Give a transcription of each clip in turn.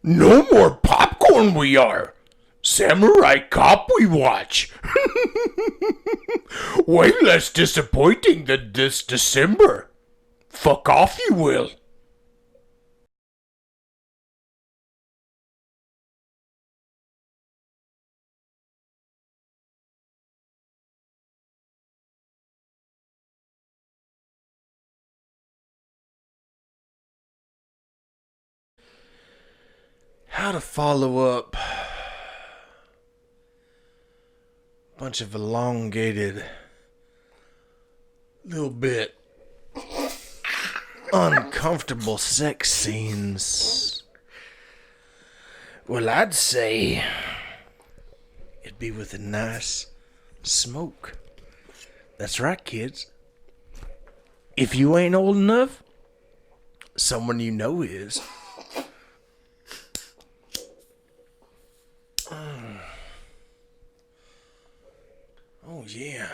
No more popcorn we are. Samurai Cop we watch. Way less disappointing than this December. Fuck off you will. How to follow up bunch of elongated, little bit uncomfortable sex scenes. Well, I'd say it'd be with a nice smoke. That's right, kids. If you ain't old enough, someone you know is. Oh, yeah.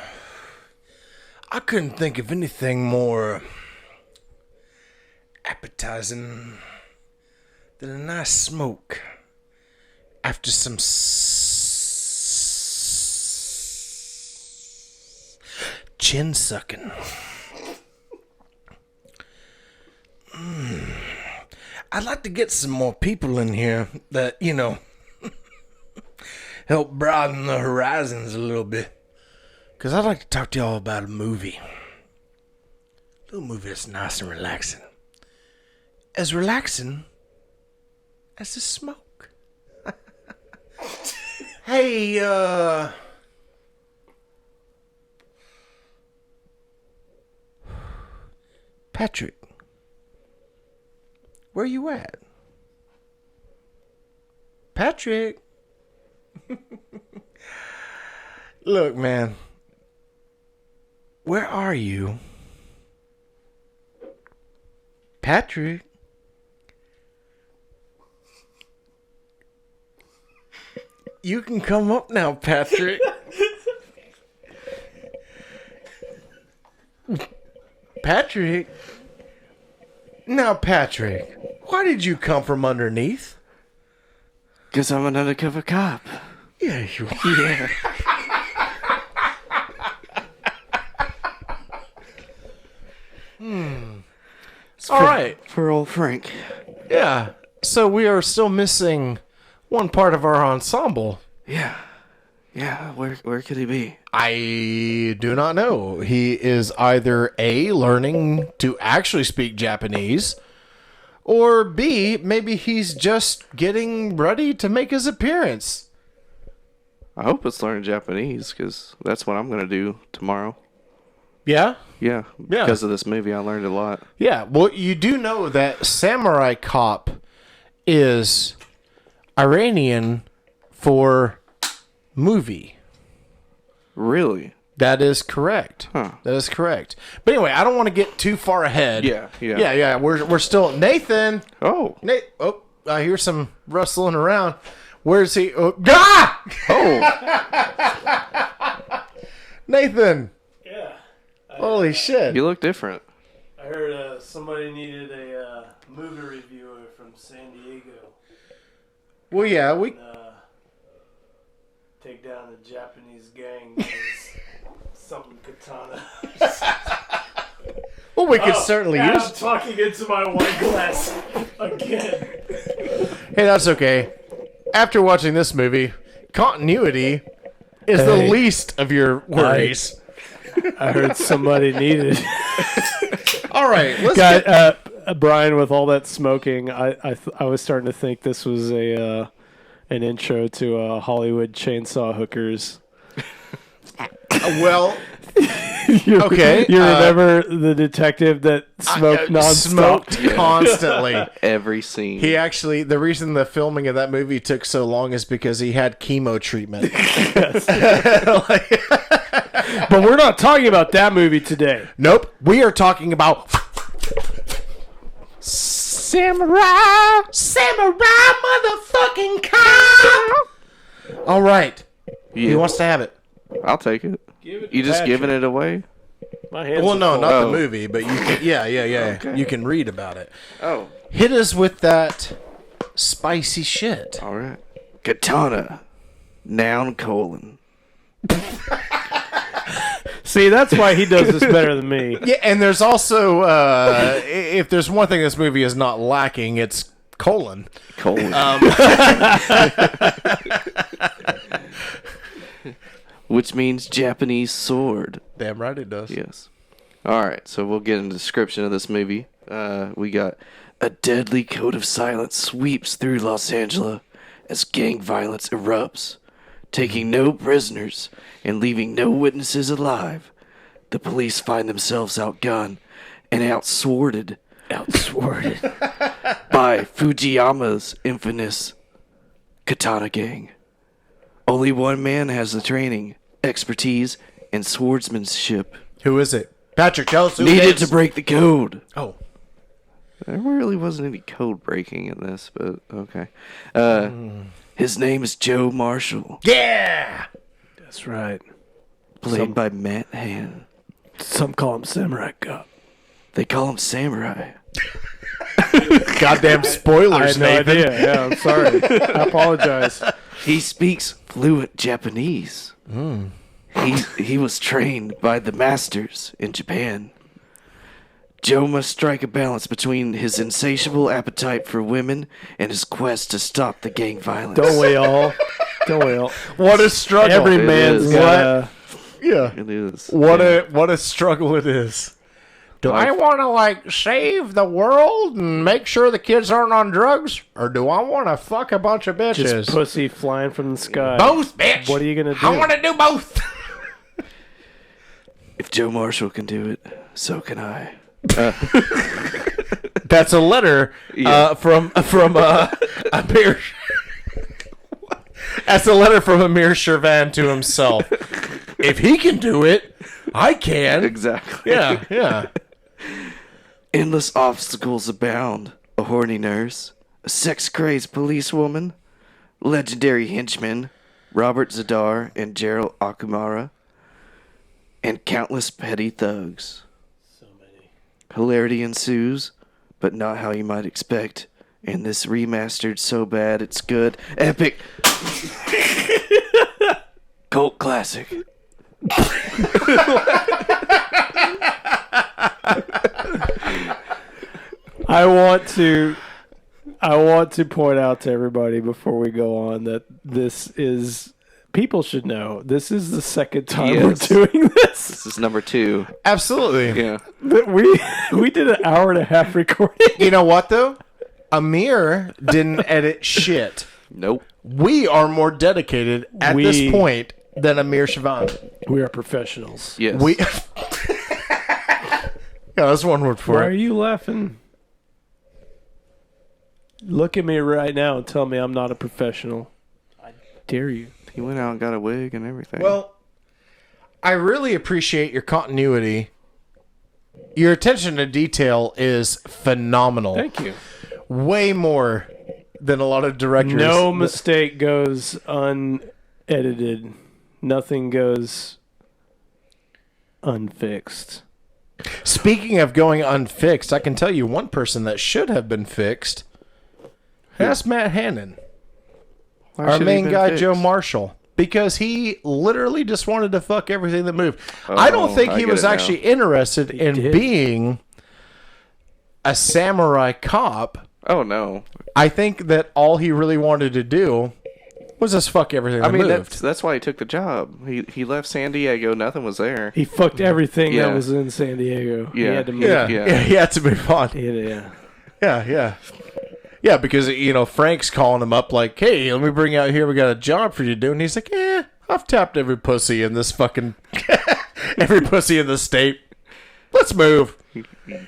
I couldn't think of anything more appetizing than a nice smoke after some chin sucking. I'd like to get some more people in here that, help broaden the horizons a little bit. Because I'd like to talk to y'all about a movie. A little movie that's nice and relaxing. As relaxing as the smoke. Hey, Patrick. Where you at? Patrick. Look, man. Where are you? Patrick? You can come up now, Patrick. Patrick? Now, Patrick, why did you come from underneath? Because I'm an undercover cop. Yeah, you are. Yeah. All right. For old Frank. Yeah. So we are still missing one part of our ensemble. Yeah. Yeah, where could he be? I do not know. He is either A, learning to actually speak Japanese, or B, maybe he's just getting ready to make his appearance. I hope it's learning Japanese, because that's what I'm going to do tomorrow. Yeah? Yeah, because of this movie, I learned a lot. Yeah. Well, you do know that Samurai Cop is Iranian for movie. Really? That is correct. Huh. That is correct. But anyway, I don't want to get too far ahead. Yeah. We're still Nathan. Oh. Oh, I hear some rustling around. Where's he? Oh, ah! Oh. Nathan. Yeah. Holy shit. You look different. I heard somebody needed a movie reviewer from San Diego. Well, yeah, we. Take down the Japanese gang with something katana. Well, we could certainly and use. I'm talking into my wine glass again. Hey, that's okay. After watching this movie, continuity is the least of your worries. I heard somebody needed. All right, let's Brian, with all that smoking, I was starting to think this was an intro to Hollywood Chainsaw Hookers. Well, okay. You remember the detective that smoked nonstop? Smoked constantly. Every scene. He actually, the reason the filming of that movie took so long is because he had chemo treatment. But we're not talking about that movie today. Nope. We are talking about Samurai motherfucking cop. All right. Yeah. Who wants to have it? I'll take it. Give it You to just Patrick. giving it away? My hands Well, are no, full. not the Oh. movie, but you can. Yeah. Okay. You can read about it. Oh. Hit us with that spicy shit. All right. Katana. Noun colon. See, that's why he does this better than me. Yeah, and there's also if there's one thing this movie is not lacking, it's colon. Colon. Which means Japanese sword. Damn right it does. Yes. All right, so we'll get into the description of this movie. We got a deadly code of silence sweeps through Los Angeles as gang violence erupts, taking no prisoners and leaving no witnesses alive. The police find themselves outgunned and outsworded by Fujiyama's infamous Katana Gang. Only one man has the training, expertise, and swordsmanship Who is it? Patrick, tell us who it needed is. to break the code. Oh. There really wasn't any code breaking in this, but okay. His name is Joe Marshall, Yeah! That's right. played by Matt Han. Some call him Samurai Cop. They call him Samurai. Goddamn I spoilers, had no Nathan. idea. Yeah, I'm sorry. I apologize. He speaks fluent Japanese. He was trained by the masters in Japan. Joe must strike a balance between his insatiable appetite for women and his quest to stop the gang violence. Don't we all? Don't we all? What a struggle. Every It man's is. got Yeah. It is. What Yeah. a struggle it is. Do I Life. want to like save the world and make sure the kids aren't on drugs, or do I want to fuck a bunch of bitches? just pussy flying from the sky. Both, bitch. What are you gonna do? I want to do both. If Joe Marshall can do it, so can I. That's a letter from Amir. That's a letter from Amir Shervan to himself. If he can do it, I can. Exactly. Yeah, yeah. Endless obstacles abound. A horny nurse, a sex-crazed policewoman, legendary henchmen, Robert Zadar and Gerald Akamara, and countless petty thugs. So many. Hilarity ensues, but not how you might expect. And this remastered so bad it's good, epic, cult classic. I want to point out to everybody before we go on that this is people should know this is the second time Yes. we're doing this. This is number 2. Absolutely. Yeah. That we did an hour and a half recording. You know what though? Amir didn't edit shit. Nope. We are more dedicated at We- this point than Amir Shervan. We are professionals. Yes. We. Yeah, that's one word for Why are it. you laughing? Look at me right now and tell me I'm not a professional. I dare you. He went out and got a wig and everything. Well, I really appreciate your continuity. Your attention to detail is phenomenal. Thank you. Way more than a lot of directors. No mistake goes unedited. Nothing goes unfixed. Speaking of going unfixed, I can tell you one person that should have been fixed. That's Matt Hannon, Why our should he main been guy, fixed? Joe Marshall, because he literally just wanted to fuck everything that moved. I don't think I he get was it now. actually interested in did. being a samurai cop. Oh no. I think that all he really wanted to do was just fuck everything that I mean, moved. that's why he took the job. He left San Diego. Nothing was there. He fucked everything Yeah. that was in San Diego. He Yeah. had to move. Yeah, Yeah. yeah, he had to move on. Yeah. Yeah. Yeah, because, Frank's calling him up like, hey, let me bring you out here. We got a job for you to do. And he's like, I've tapped every pussy in this fucking, every pussy in the state. Let's move.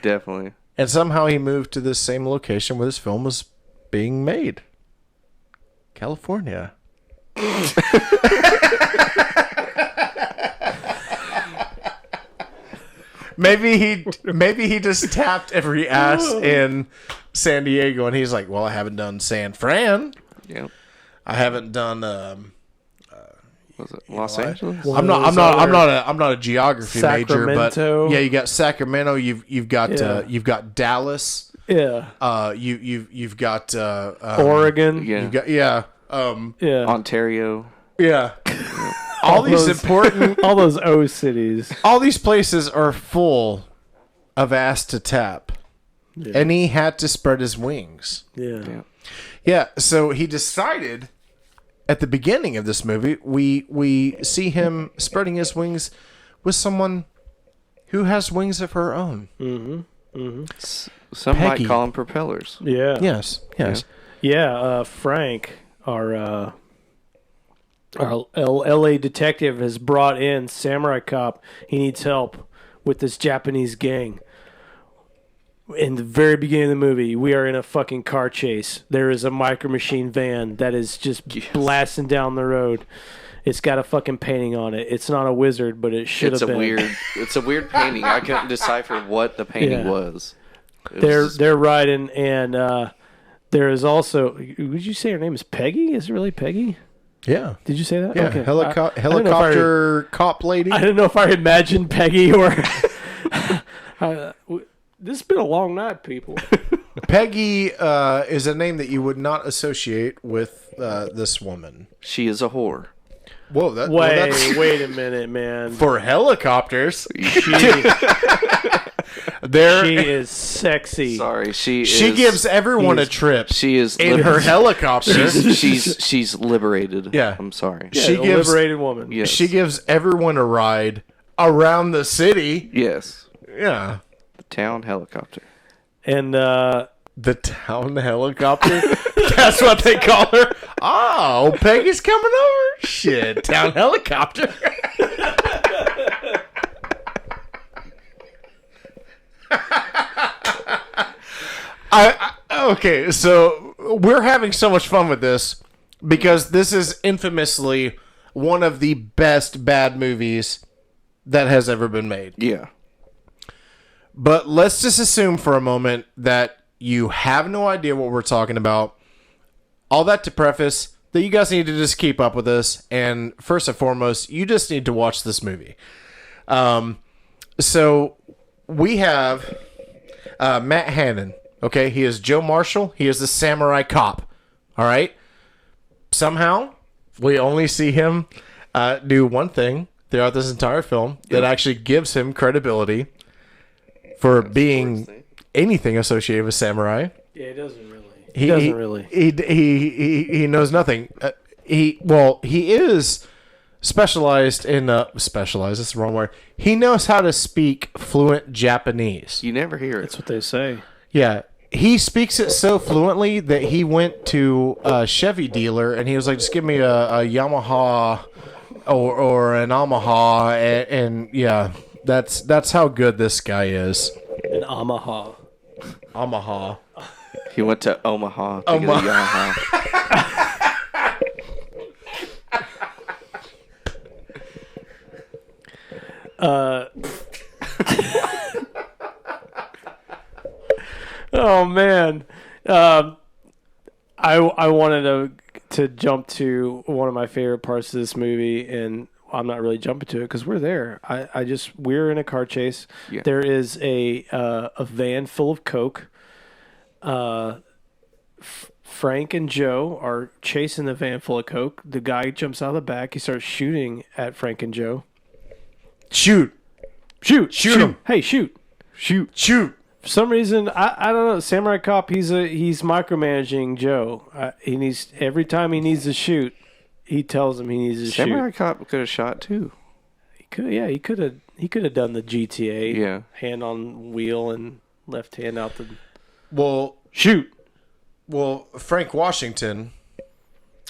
Definitely. And somehow he moved to this same location where this film was being made. California. Maybe he just tapped every ass in San Diego, and he's like, "Well, I haven't done San Fran. Yeah. I haven't done. Was it Los what? Angeles? Well, I'm not a geography major, Sacramento. but yeah, you got Sacramento. You've got Yeah. Dallas. Yeah. You've got Oregon. Yeah. You've got Yeah. Ontario. yeah. All these those- important, All those O cities. all these places are full of ass to tap, and he had to spread his wings. Yeah. Yeah, so he decided at the beginning of this movie, we see him spreading his wings with someone who has wings of her own. Some Peggy. might call them propellers. Yeah. Yes, yes. Yeah, Frank, our L.A. detective, has brought in Samurai Cop. He needs help with this Japanese gang. In the very beginning of the movie, we are in a fucking car chase. There is a Micro Machine van that is just blasting down the road. It's got a fucking painting on it. It's not a wizard, but it should It's have a been. it's a weird painting. I couldn't decipher what the painting Yeah. was. It was They're riding, and there is also. Would you say her name is Peggy? Is it really Peggy? Yeah. Did you say that? Yeah, Okay. helicopter cop lady. I don't know if I imagined Peggy or. This has been a long night, people. Peggy is a name that you would not associate with this woman. she is a whore. Whoa, that's Wait a minute, man. for helicopters. She There, is sexy. Sorry, she gives everyone a trip She is in her helicopter. she's liberated. Yeah. I'm sorry. Yeah, she a gives- liberated woman. Yes. She gives everyone a ride around the city. Yes. Yeah, The town helicopter. And the town helicopter. That's what they call her. Oh, Peggy's coming over. Shit, town helicopter. Okay, so we're having so much fun with this because this is infamously one of the best bad movies that has ever been made. Yeah. But let's just assume for a moment that you have no idea what we're talking about. All that to preface that you guys need to just keep up with us. And first and foremost, you just need to watch this movie. So we have Matt Hannon. Okay, he is Joe Marshall. He is the samurai cop. All right. Somehow, we only see him do one thing throughout this entire film that actually gives him credibility for being anything associated with samurai. yeah, he doesn't really. He doesn't really. He knows nothing. He is specialized in specialized. That's the wrong word. He knows how to speak fluent Japanese. You never hear it. That's what they say. Yeah. He speaks it so fluently that he went to a Chevy dealer and he was like, just give me a Yamaha or an Yamaha. And yeah, that's how good this guy is. An Omaha. Yamaha. He went to Omaha to get a Yamaha. Oh man, I wanted to jump to one of my favorite parts of this movie, and I'm not really jumping to it because we're there. We're in a car chase. Yeah. There is a van full of coke. Frank and Joe are chasing the van full of coke. The guy jumps out of the back. He starts shooting at Frank and Joe. Shoot. Shoot! Shoot 'em. Hey, shoot! Shoot. For some reason, I don't know. Samurai Cop, he's micromanaging Joe. He needs every time he needs to shoot, he tells him he needs to Samurai shoot. Cop could have shot too. He could have done the GTA. Yeah. Hand on wheel and left hand out the Well, Frank Washington,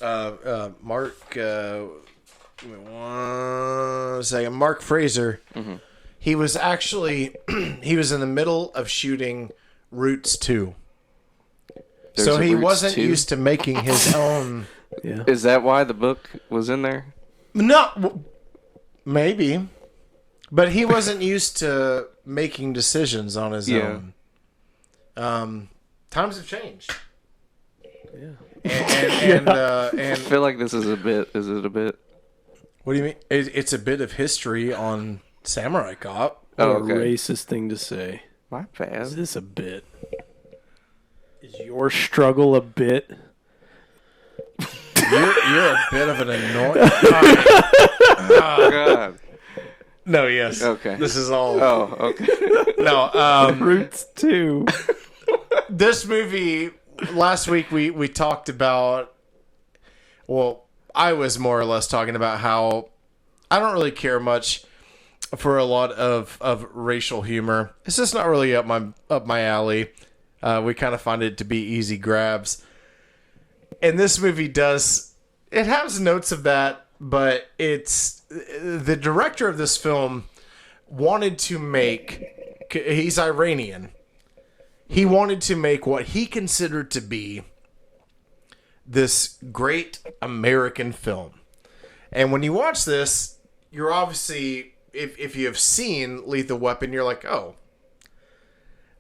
Mark, give me 1 second. Mark Fraser. He was actually he was in the middle of shooting Roots 2. There's So a he Roots wasn't 2? used to making his own. Yeah. Is that why the book was in there? No, maybe. But he wasn't used to making decisions on his Yeah. own. Times have changed. Yeah. And I feel like this is a bit. Is it a bit? what do you mean? It's a bit of history on Samurai Cop. What Oh, a okay. racist thing to say. My Is bad. this a bit? your struggle a bit? You're a bit of an annoying. Oh, God. No, yes. Okay. This is all. Oh, okay. No, Roots 2. this movie, last week we talked about, well, I was more or less talking about how I don't really care much for a lot of racial humor. It's just not really up my alley. We kind of find it to be easy grabs. And this movie it has notes of that, but it's the director of this film wanted to make, he's Iranian. He wanted to make what he considered to be this great American film. And when you watch this, you're obviously, if you have seen Lethal Weapon, you're like, oh,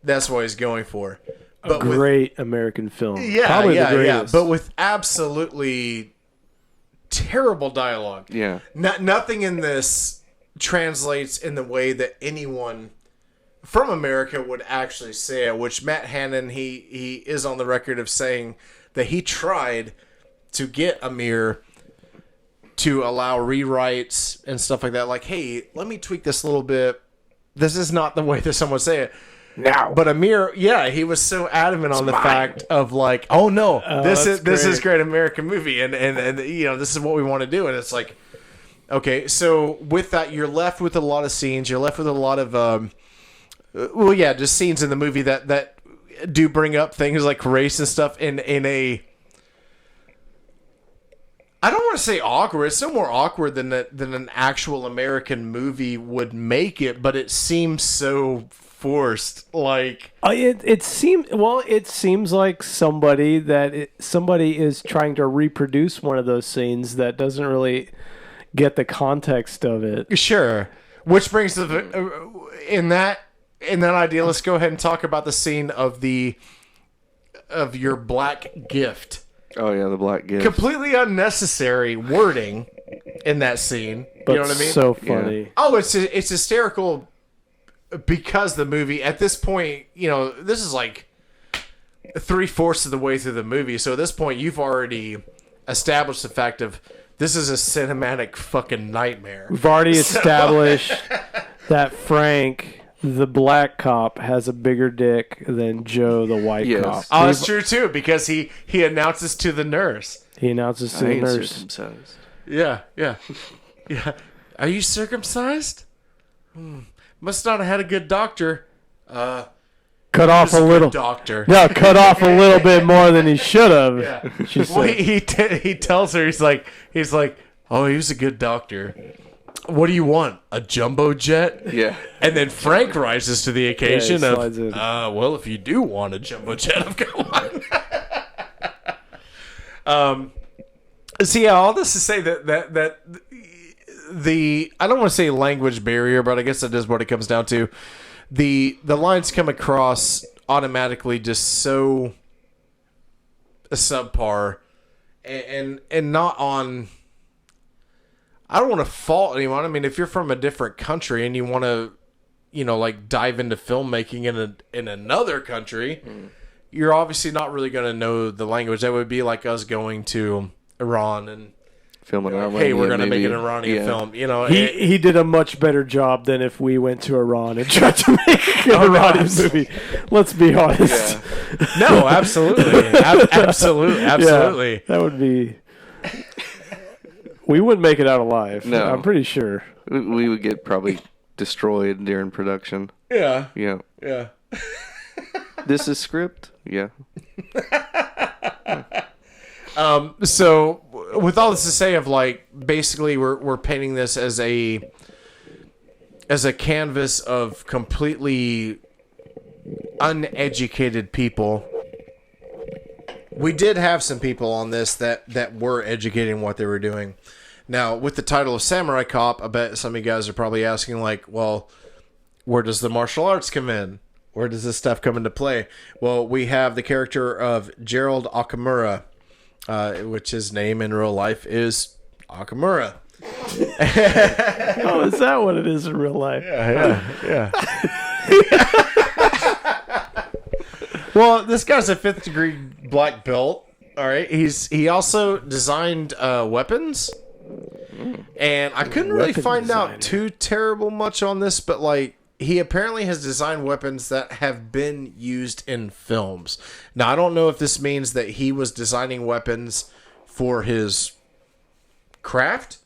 that's what he's going for. But Great American film. yeah, Probably yeah, the yeah. greatest. But with absolutely terrible dialogue. Yeah. Nothing in this translates in the way that anyone from America would actually say it, which Matt Hannon, he is on the record of saying that he tried to get Amir to allow rewrites and stuff like that. Like, hey, let me tweak this a little bit. This is not the way that someone would say it. now. But Amir, yeah, he was so adamant on the fact of like, oh no, this is great American movie, and you know, this is what we want to do, and it's like, okay, so with that, you're left with a lot of scenes, you're left with a lot of well, yeah, just scenes in the movie that do bring up things like race and stuff in a. I don't want to say awkward. It's no more awkward than an actual American movie would make it, but it seems so forced. Like It seems like somebody is trying to reproduce one of those scenes that doesn't really get the context of it. sure, which brings to in that idea. Let's go ahead and talk about the scene of your black gift. Oh, yeah, the black gift. Completely unnecessary wording in that scene. But You know what I mean? so funny. Oh, it's hysterical because the movie at this point, you know, this is like 3/4 of the way through the movie. So at this point, you've already established the fact of this is a cinematic fucking nightmare. We've already established that Frank, the black cop, has a bigger dick than Joe, the white Yes. cop. Oh, that's true too, because he announces to the nurse. He announces to I the ain't nurse. circumcised. Yeah, yeah, yeah. Are you circumcised? Must not have had a good doctor. Cut off Just a good little. doctor. No, cut off a little bit more than he should have. She Well, said. he tells her he's like, oh, he was a good doctor. What do you want? A jumbo jet? Yeah. And then Frank rises to the occasion Yeah, he of, slides in. well, if you do want a jumbo jet, I've got one. So yeah, all this to say that the I don't want to say language barrier, but I guess that is what it comes down to. The lines come across automatically just so subpar, and not on. I don't want to fault anyone. I mean, if you're from a different country and you want to, you know, like dive into filmmaking in another country, you're obviously not really going to know the language. That would be like us going to Iran and Filming an hey, we're Iranian going to make movie. an Iranian Yeah. film. You know, He did a much better job than if we went to Iran and tried to make an Oh, no, Iranian abs- movie. Let's be honest. Yeah. no, absolutely, absolutely, absolutely. Yeah, that would be. We wouldn't make it out alive. No. I'm pretty sure. We would get probably destroyed during production. Yeah, Yeah. yeah. This is script? Yeah. So with all this to say of like basically we're painting this as a canvas of completely uneducated people. We did have some people on this that were educating what they were doing. Now, with the title of Samurai Cop, I bet some of you guys are probably asking like, well, where does the martial arts come in? Where does this stuff come into play? Well, we have the character of Gerald Okamura, which his name in real life is Okamura. Oh, is that what it is in real life? Yeah. Well, this guy's a 5th degree black belt. All right. He also designed weapons. And I couldn't really Weapon find designer. out too terrible much on this, but like he apparently has designed weapons that have been used in films. Now I don't know if this means that he was designing weapons for his craft,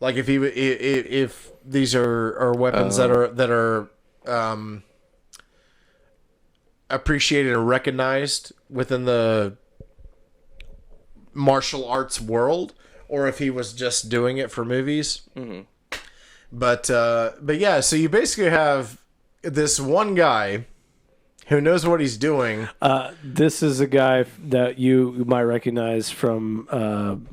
like if if these are weapons that are appreciated and recognized within the martial arts world, or if he was just doing it for movies. Mm-hmm. But yeah, so you basically have this one guy who knows what he's doing. This is a guy that you might recognize from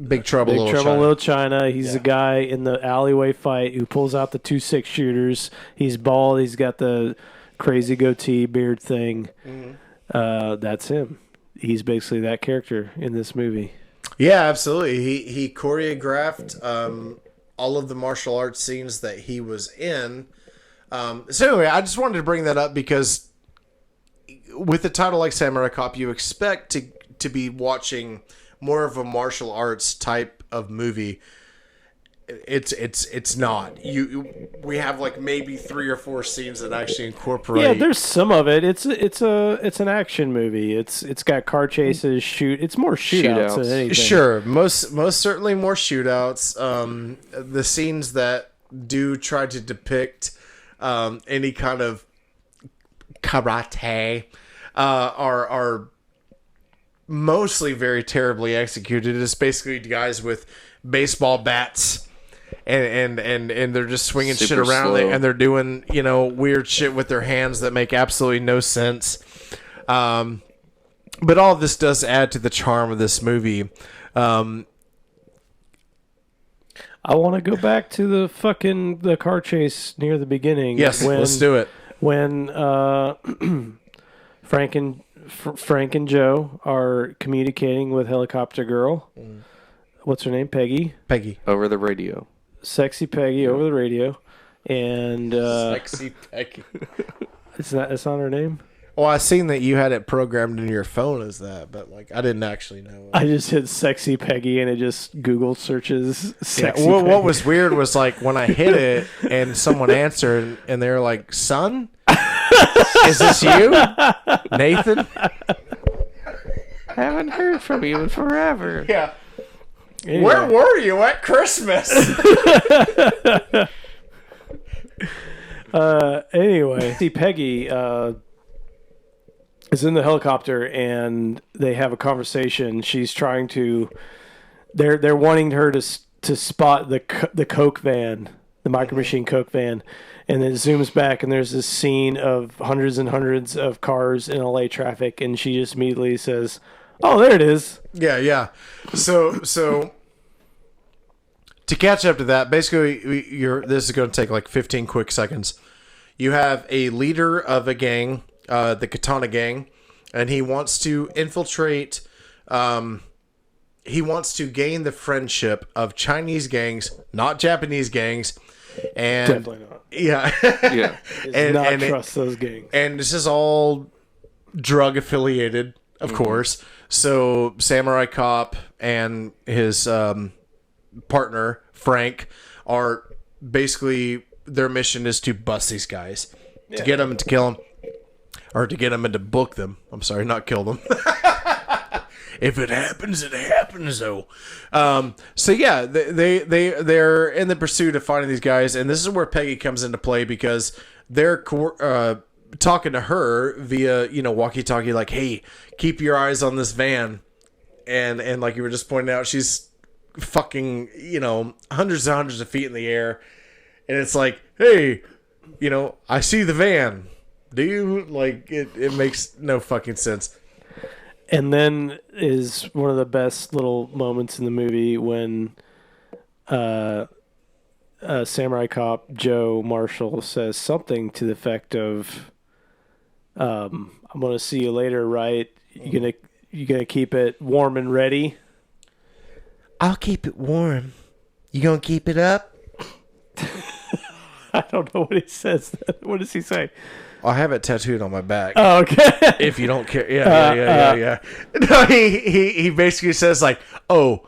Big Trouble, Big Little Trouble China. Little China. He's the guy in the alleyway fight who pulls out the 2 6-shooters. He's bald. He's got the crazy goatee beard thing. Mm-hmm. That's him. He's basically that character in this movie. Yeah, absolutely. He choreographed all of the martial arts scenes that he was in. So anyway, I just wanted to bring that up because with a title like Samurai Cop, you expect to be watching more of a martial arts type of movie. It's not. We have like maybe 3 or 4 scenes that actually incorporate. Yeah, there's some of it. It's an action movie. It's got car chases, It's more shootouts than anything. Sure, most certainly more shootouts. The scenes that do try to depict any kind of karate are mostly very terribly executed. It's basically guys with baseball bats. And they're just swinging Super shit around slow. and they're doing, weird shit with their hands that make absolutely no sense. But all of this does add to the charm of this movie. I want to go back to the car chase near the beginning. Yes, let's do it. When Frank and Joe are communicating with Helicopter Girl. What's her name? Peggy. Over the radio. Sexy Peggy over the radio, and Sexy Peggy. it's not her name. Well, I seen that you had it programmed in your phone as that, but like I didn't actually know. I just hit Sexy Peggy, and it just Google searches Sexy Well, Peggy. what was weird was like when I hit it and someone answered and they were like, "Son, is this you, Nathan?" Haven't heard from you in forever. Yeah. Anyway. Where were you at Christmas? Anyway, see Peggy is in the helicopter and they have a conversation. She's trying to. They're wanting her to spot the Coke van, the Micro Machine Coke van, and then it zooms back and there's this scene of hundreds and hundreds of cars in LA traffic, and she just immediately says, "Oh, there it is." Yeah. So to catch up to that, basically, this is going to take like 15 quick seconds. You have a leader of a gang, the Katana Gang, and he wants to infiltrate. He wants to gain the friendship of Chinese gangs, not Japanese gangs, and Definitely not. yeah, Yeah. Does not trust those gangs. and this is all drug affiliated, of course. So Samurai Cop and his partner Frank are basically, their mission is to bust these guys, to get them, to kill them, or to get them and to book them. I'm sorry, not kill them. If it happens, it happens though. So yeah, they're in the pursuit of finding these guys, and this is where Peggy comes into play because they're talking to her via walkie-talkie, like, "Hey, keep your eyes on this van," and like you were just pointing out, she's fucking hundreds and hundreds of feet in the air, and it's like, "Hey, I see the van. Do you?" Like it makes no fucking sense. And then is one of the best little moments in the movie when Samurai Cop Joe Marshall says something to the effect of, "I'm gonna see you later, right? You gonna keep it warm and ready?" I'll keep it warm. You gonna keep it up? I don't know what he says. What does he say? I have it tattooed on my back. Oh, okay. If you don't care. Yeah. No, he basically says like, oh,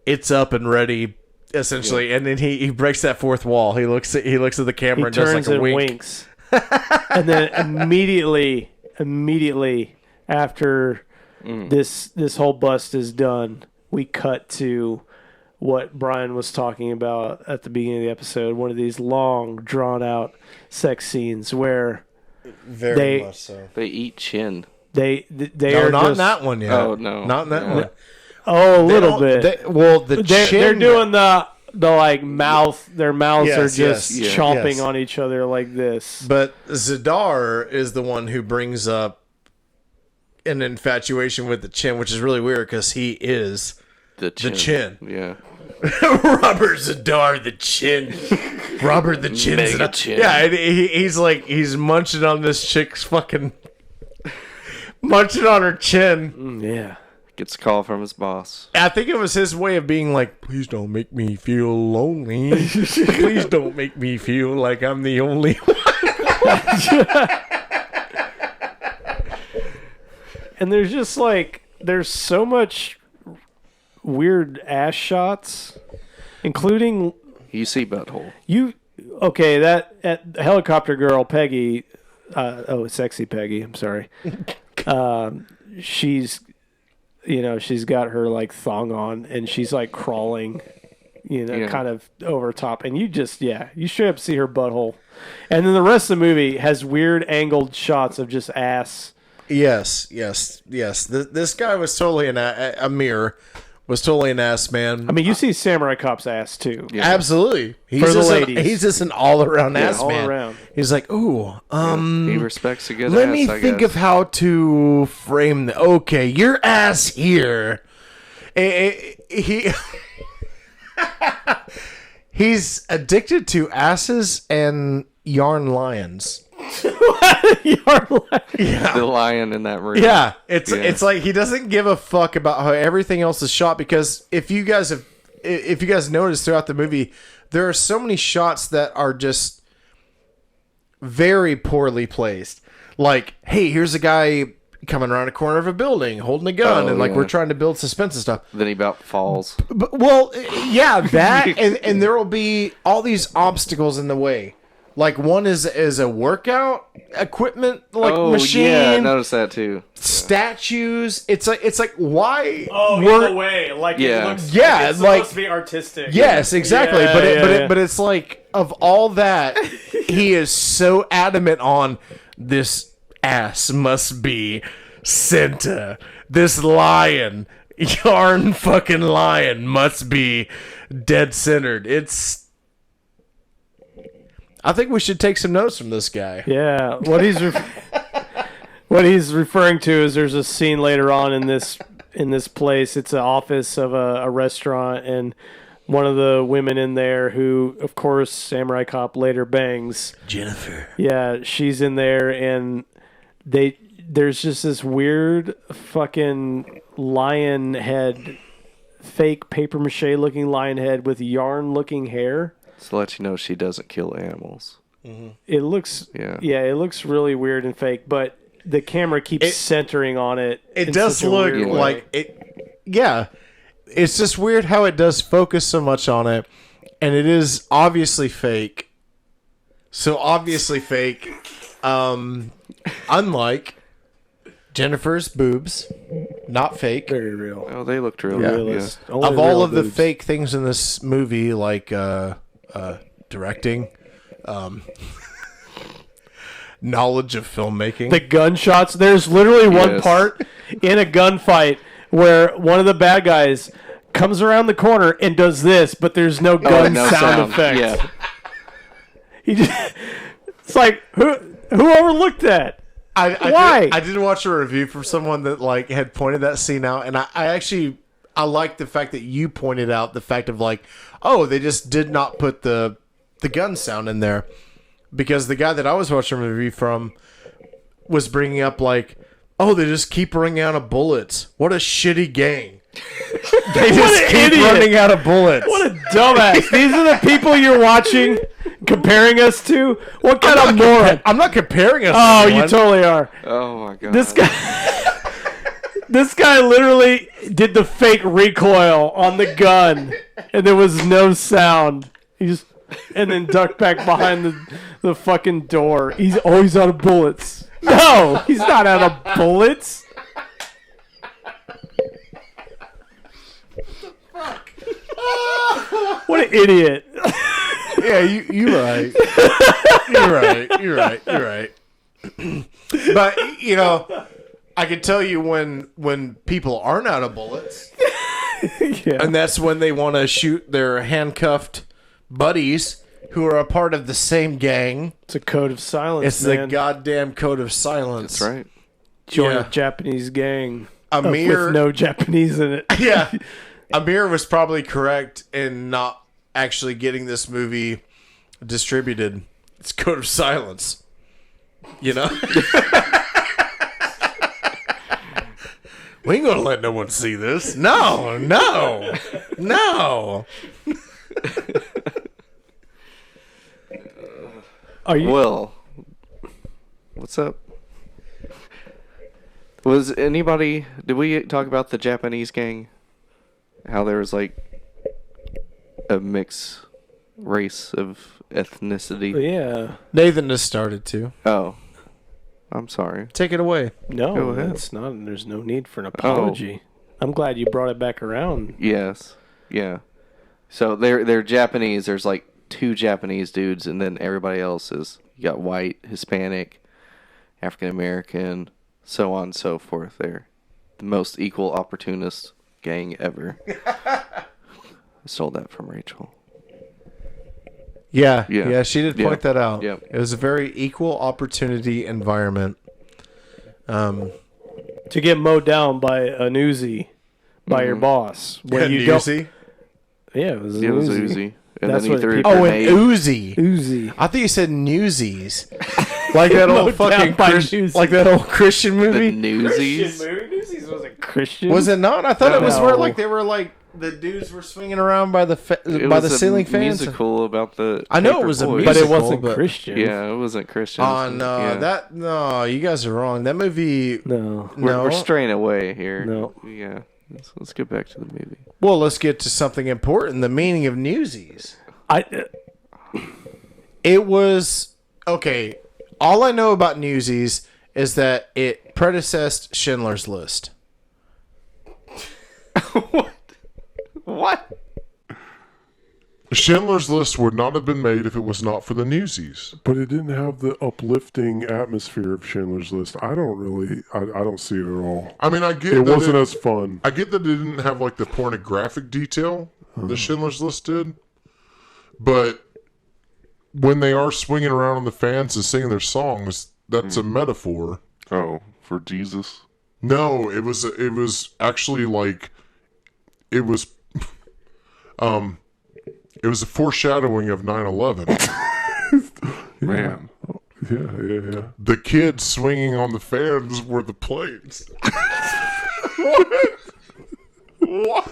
it's up and ready, essentially. And then he breaks that fourth wall. He looks at the camera He and does turns like a and wink. winks. And then immediately after this whole bust is done, we cut to what Brian was talking about at the beginning of the episode. One of these long, drawn out sex scenes where Very much so. They eat chin. they No, are not just, in that one yet. Oh, no. Not in that No. one. Oh, a They little don't- bit. the They're chin. doing the like mouth. Their mouths Yes, are just yes, chomping yes. on each other like this. But Zadar is the one who brings up an infatuation with the chin, which is really weird because he is The chin. chin. Yeah. Robert Zadar, the chin. Robert the chin. Mega Zadar. chin. Yeah, and he's munching on this chick's fucking munching on her chin. Yeah. Gets a call from his boss. I think it was his way of being like, please don't make me feel lonely. Please don't make me feel like I'm the only one. And there's just like there's so much weird ass shots, including You see butthole. that helicopter girl Peggy, sexy Peggy. I'm sorry. She's got her like thong on and she's like crawling, Yeah. kind of over top, and you straight up see her butthole, and then the rest of the movie has weird angled shots of just ass. Yes. This guy was totally Amir was totally an ass man. I mean, you see Samurai Cop's ass too. Yeah. Absolutely. He's For the just ladies. he's just an all around ass all man. around. He's like, ooh, He respects a good let ass, me I think guess. of how to frame the. Okay, your ass here. He he's addicted to asses and yarn lions. the lion in that room. Yeah, it's like he doesn't give a fuck about how everything else is shot, because if you guys notice throughout the movie, there are so many shots that are just very poorly placed. Like, hey, here's a guy coming around a corner of a building holding a gun, and like yeah. we're trying to build suspense and stuff. Then he about falls. But, well, yeah, that and there will be all these obstacles in the way. Like one is a workout equipment machine. Yeah, I noticed that too. Statues. It's like why? way, like Yeah. it looks. Yeah, it's like- supposed to be artistic. Yes, exactly. Yeah, but yeah. it's like of all that, he is so adamant on this ass must be center. This lion, yarn fucking lion, must be dead centered. I think we should take some notes from this guy. Yeah, what he's referring to is there's a scene later on in this place. It's an office of a restaurant, and one of the women in there, who of course Samurai Cop later bangs, Jennifer. yeah, she's in there, and there's just this weird fucking lion head, fake paper mache looking lion head with yarn looking hair. To let you know she doesn't kill animals. It looks it looks really weird and fake, but the camera keeps centering on it. It in does such a look weird way. like it. Yeah, it's just weird how it does focus so much on it, and it is obviously fake. So obviously fake. Unlike Jennifer's boobs, not fake. very real. Oh, they looked real Yeah. good. Yeah. Realist. Only Of all real of the boobs. fake things in this movie, like directing, knowledge of filmmaking. The gunshots. There's literally one Yes. part in a gunfight where one of the bad guys comes around the corner and does this, but there's no gun no sound effect. Yeah. He just, it's like who overlooked that? Why? I did watch a review from someone that like had pointed that scene out, and I like the fact that you pointed out the fact of like, oh, they just did not put the gun sound in there, because the guy that I was watching a review from was bringing up like, oh, they just keep running out of bullets. What a shitty gang. They just an keep idiot. running out of bullets. What a dumbass! These are the people you're watching Comparing us to? What kind of moron? I'm not comparing us. Oh, to you anyone. totally are. Oh my god. This guy, this guy literally did the fake recoil on the gun, and there was no sound. He just and then ducked back behind the fucking door. He's always out of bullets. No, he's not out of bullets. What an idiot! Yeah, you're right. You're right. You're right. You're right. But you know, I can tell you when people aren't out of bullets, Yeah. and that's when they want to shoot their handcuffed buddies who are a part of the same gang. It's a code of silence, It's man. the goddamn code of silence. That's right. Join yeah. a Japanese gang Amir, with no Japanese in it. yeah, Amir was probably correct in not actually getting this movie distributed. It's code of silence. You know? We ain't gonna let no one see this. No. Are you? Well, what's up? Was anybody? Did we talk about the Japanese gang? How there was like a mix race of ethnicity. Yeah. Nathan has started to. Oh, I'm sorry. Take it away. No, Go ahead. it's not. There's no need for an apology. I'm glad you brought it back around. Yes. Yeah. So they're Japanese. There's like 2 Japanese dudes, and then everybody else is you got white, Hispanic, African American, so on and so forth. They're the most equal opportunist gang ever. I stole that from Rachel. Yeah, Yeah. yeah, she did point Yeah. that out. Yep. It was a very equal opportunity environment. To get mowed down by an Uzi by your boss. When you don't. Uzi? Yeah, it was an It was Uzi. Uzi. And That's then he what threw a people- Oh, an grenade. Uzi. Uzi. I thought you said Newsies. Like that old Mowed down fucking by Christian, Newsies. like that old Christian The movie. Newsies. Newsies wasn't Christian. Was it not? I thought it was where No. like they were like the dudes were swinging around by the It by was the a ceiling fans. musical about the. I know it paper was a boys. But it musical, wasn't but- Christian. Yeah, it wasn't Christian. Oh no, Yeah. no, you guys are wrong. That movie. No. No. We're straying away here. No. Yeah. Let's get back to the movie. Well, let's get to something important. The meaning of Newsies. It was okay. All I know about Newsies is that it predecessed Schindler's List. What? Schindler's List would not have been made if it was not for the Newsies. But it didn't have the uplifting atmosphere of Schindler's List. I don't see it at all. I mean, I get It that wasn't as fun. I get that it didn't have like the pornographic detail that Schindler's List did, but when they are swinging around on the fans and singing their songs, that's a metaphor. Oh, for Jesus? No, it was actually like it was it was a foreshadowing of 9/11. Man. Yeah. The kids swinging on the fans were the planes. What?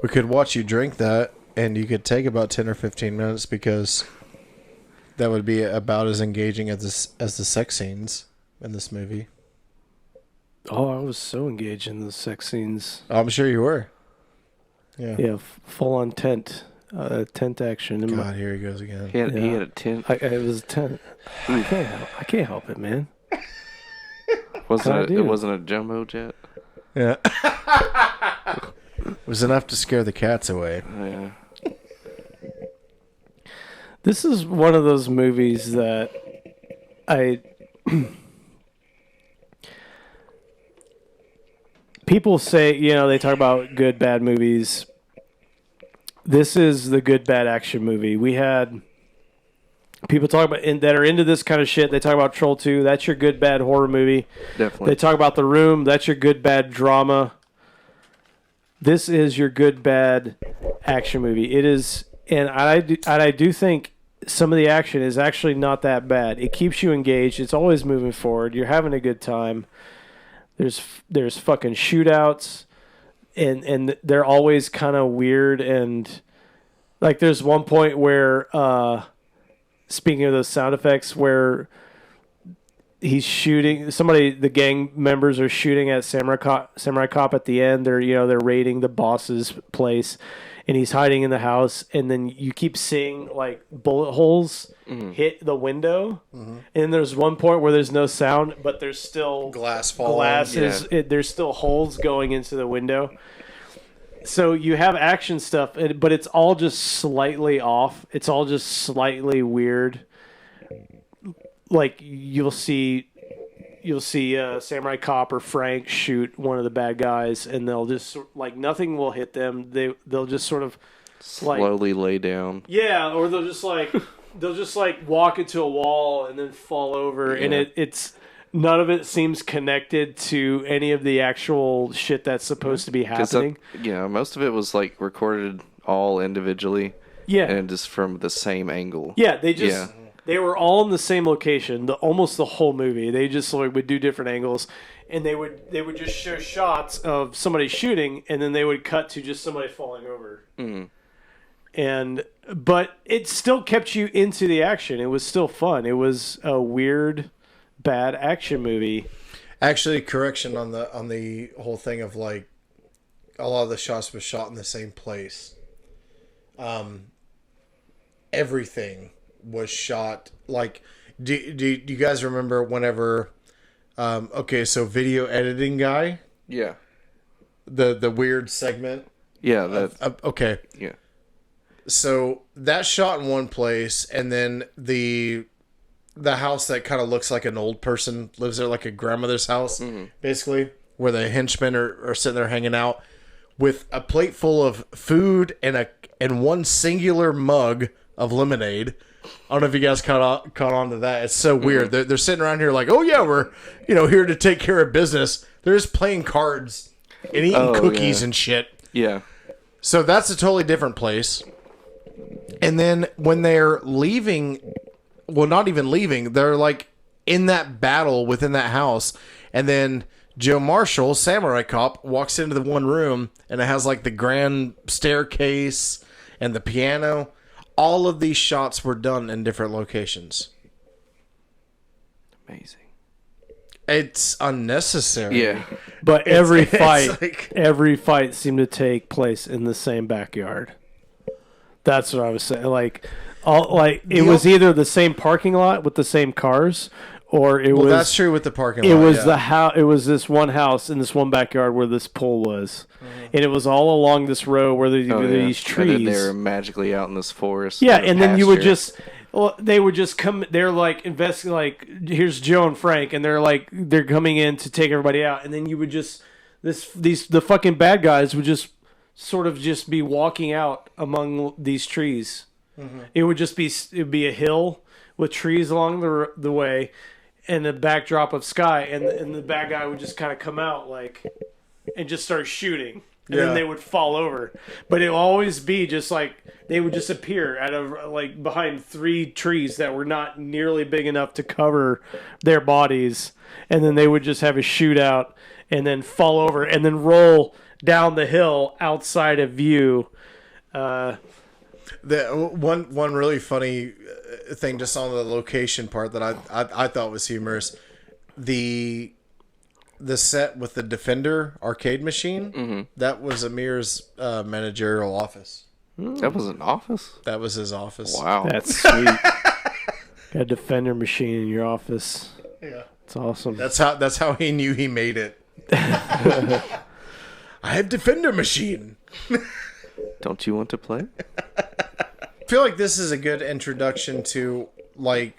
We could watch you drink that. and you could take about 10 or 15 minutes because that would be about as engaging as the sex scenes in this movie. Oh, I was so engaged in the sex scenes. I'm sure you were. Yeah. Yeah, full on tent action. God, here he goes again. He had a tent. It was a tent. I can't help it, man. It wasn't a jumbo jet. Yeah. It was enough to scare the cats away. Yeah. This is one of those movies that people say, they talk about good, bad movies. This is the good, bad action movie. We had people talk about that are into this kind of shit. They talk about Troll 2. That's your good, bad horror movie. Definitely. They talk about The Room. That's your good, bad drama. This is your good, bad action movie. It is, and I do think some of the action is actually not that bad. It keeps you engaged. It's always moving forward. You're having a good time. There's fucking shootouts, and they're always kind of weird, and like there's one point where speaking of those sound effects where he's shooting somebody, the gang members are shooting at Samurai Cop at the end. They're raiding the boss's place, and he's hiding in the house, and then you keep seeing like bullet holes hit the window, and there's one point where there's no sound, but there's still Glass falling. there's still holes going into the window. So you have action stuff, but it's all just slightly off. It's all just slightly weird. Like you'll see Samurai Cop or Frank shoot one of the bad guys, and they'll just like nothing will hit them. They'll just sort of slowly lay down. Yeah, or they'll just like walk into a wall and then fall over, and it's none of it seems connected to any of the actual shit that's supposed to be happening. Most of it was like recorded all individually. Yeah, and just from the same angle. Yeah, they were all in the same location, almost the whole movie. They just would do different angles, and they would just show shots of somebody shooting, and then they would cut to just somebody falling over. But it still kept you into the action. It was still fun. It was a weird, bad action movie. Actually, correction on the whole thing of like a lot of the shots was shot in the same place. Everything was shot like. Do you guys remember whenever? So video editing guy. Yeah. The weird segment. Yeah. Okay. Yeah. So that's shot in one place, and then the house that kind of looks like an old person lives there, like a grandmother's house, basically, where the henchmen are sitting there hanging out with a plate full of food and one singular mug of lemonade. I don't know if you guys caught on to that. It's so weird. They're sitting around here like, oh yeah, we're here to take care of business. They're just playing cards and eating cookies and shit. Yeah. So that's a totally different place. And then when they're leaving, well, not even leaving, they're like in that battle within that house. And then Joe Marshall, Samurai Cop, walks into the one room, and it has like the grand staircase and the piano. All of these shots were done in different locations. Amazing. It's unnecessary. Yeah. But every fight like... seemed to take place in the same backyard. That's what I was saying. It was either the same parking lot with the same cars, or it was. That's true with the parking lot. It was the house. It was this one house in this one backyard where this pool was, and it was all along this road where there were these trees. And then they were magically out in this forest. Yeah, and then you would just. Well, they would just come. They're like investing. Like, here's Joe and Frank, and they're coming in to take everybody out, and then you would just the fucking bad guys would just sort of just be walking out among these trees. It would be a hill with trees along the way, and a backdrop of sky, and the bad guy would just kind of come out and just start shooting. And then they would fall over. But it would always be just like they would just appear out of behind three trees that were not nearly big enough to cover their bodies. And then they would just have a shootout and then fall over and then roll down the hill outside of view. The one really funny thing just on the location part that I thought was humorous, the set with the Defender arcade machine, that was Amir's managerial office. That was an office? That was his office. Wow. That's sweet. Got a Defender machine in your office. Yeah. It's awesome. That's how he knew he made it. I have Defender machine. Don't you want to play? I feel like this is a good introduction to, like,